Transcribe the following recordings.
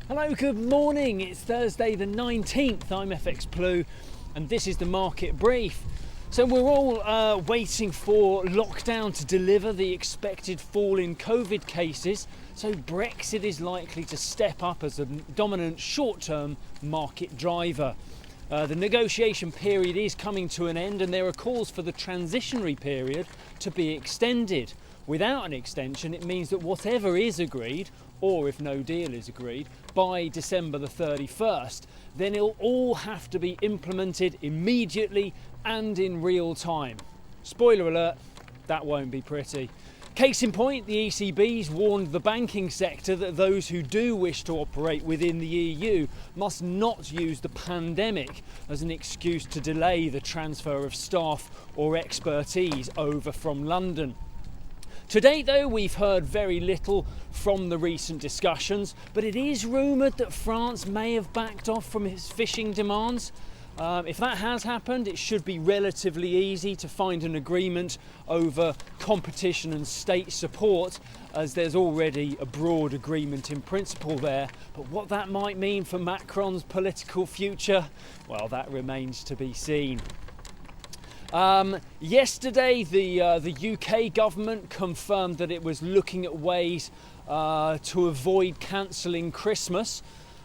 Hello, good morning. It's Thursday the 19th. I'm FX Blue and this is the market brief. So we're all waiting for lockdown to deliver the expected fall in COVID cases. So Brexit is likely to step up as a dominant short-term market driver. The negotiation period is coming to an end and there are calls for the transitionary period to be extended. Without an extension, it means that whatever is agreed, or if no deal is agreed, by December the 31st, then it'll all have to be implemented immediately and in real time. Spoiler alert, that won't be pretty. Case in point, the ECB's warned the banking sector that those who do wish to operate within the EU must not use the pandemic as an excuse to delay the transfer of staff or expertise over from London. To date, though, we've heard very little from the recent discussions, but it is rumoured that France may have backed off from its fishing demands. If that has happened, it should be relatively easy to find an agreement over competition and state support, as there's already a broad agreement in principle there. But what that might mean for Macron's political future, well, that remains to be seen. Yesterday, the UK government confirmed that it was looking at ways to avoid cancelling Christmas.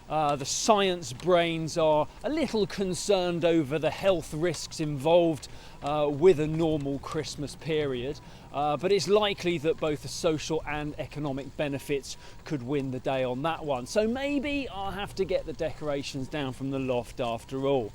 The science brains are a little concerned over the health risks involved with a normal Christmas period, but it's likely that both the social and economic benefits could win the day on that one. So maybe I'll have to get the decorations down from the loft after all.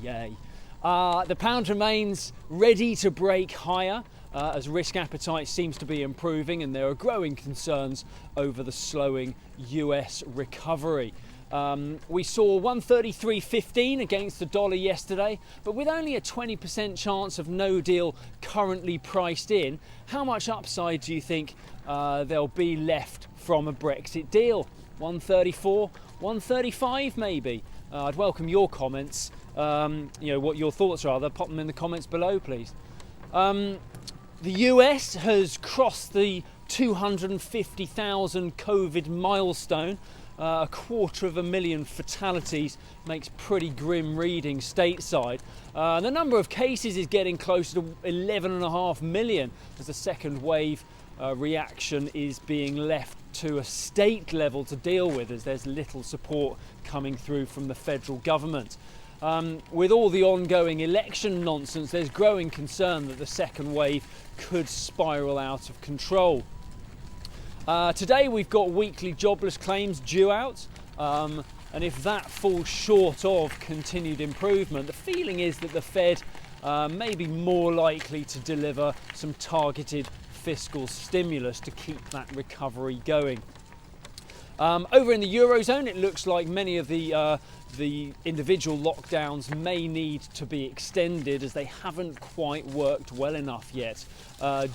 Yay. The pound remains ready to break higher as risk appetite seems to be improving and there are growing concerns over the slowing US recovery. We saw 133.15 against the dollar yesterday, but with only a 20% chance of no deal currently priced in, how much upside do you think there'll be left from a Brexit deal? 134, 135 maybe? I'd welcome your comments. What your thoughts are. Pop them in the comments below, please. The US has crossed the 250,000 COVID milestone. 250,000 fatalities makes pretty grim reading stateside. The number of cases is getting closer to 11.5 million as the second wave reaction is being left to a state level to deal with, as there's little support coming through from the federal government. With all the ongoing election nonsense, there's growing concern that the second wave could spiral out of control. Today we've got weekly jobless claims due out, and if that falls short of continued improvement, the feeling is that the Fed may be more likely to deliver some targeted fiscal stimulus to keep that recovery going. Over in the Eurozone, it looks like many of the individual lockdowns may need to be extended as they haven't quite worked well enough yet.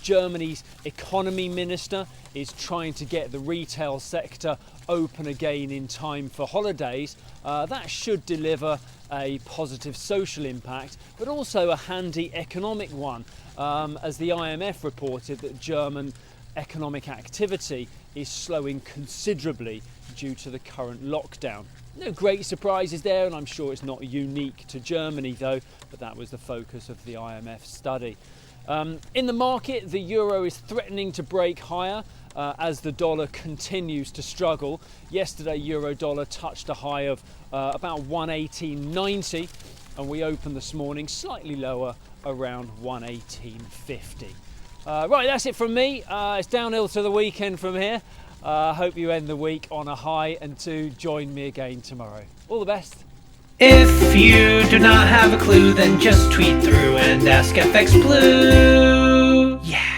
Germany's economy minister is trying to get the retail sector open again in time for holidays. That should deliver a positive social impact, but also a handy economic one, as the IMF reported that German economic activity is slowing considerably due to the current lockdown. No great surprises there, and I'm sure it's not unique to Germany though, but that was the focus of the IMF study. In the market, the euro is threatening to break higher as the dollar continues to struggle. Yesterday, euro dollar touched a high of about 118.90, and we opened this morning slightly lower around 118.50. Right, that's it from me. It's downhill to the weekend from here. Hope you end the week on a high, and to join me again tomorrow. All the best. If you do not have a clue, then just tweet through and ask FX Blue. Yeah.